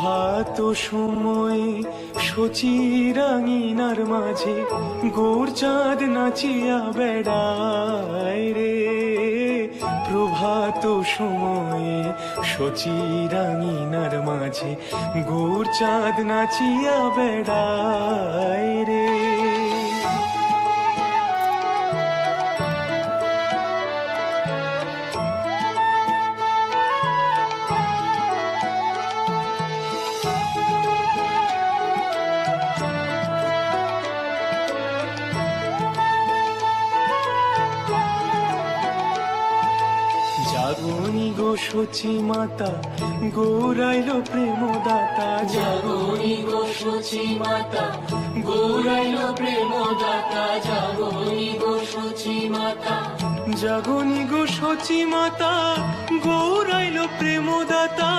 প্রভাত সময়ে শচীরাঙিনার মাঝে গৌর চাঁদ নাচিয়া বেড়ায় রে। প্রভাত সময়ে শচীরাঙিনার মাঝে গৌর চাঁদ নাচিয়া বেড়ায় রে। জাগনি গো সচি মাতা গৌরাইল প্রেমদাতা। জাগনি গো সচি মাতা গৌরাইল প্রেমদাতা। জাগনি গো সচি মাতা জাগনি গো সচি মাতা গৌরাইল প্রেমদাতা।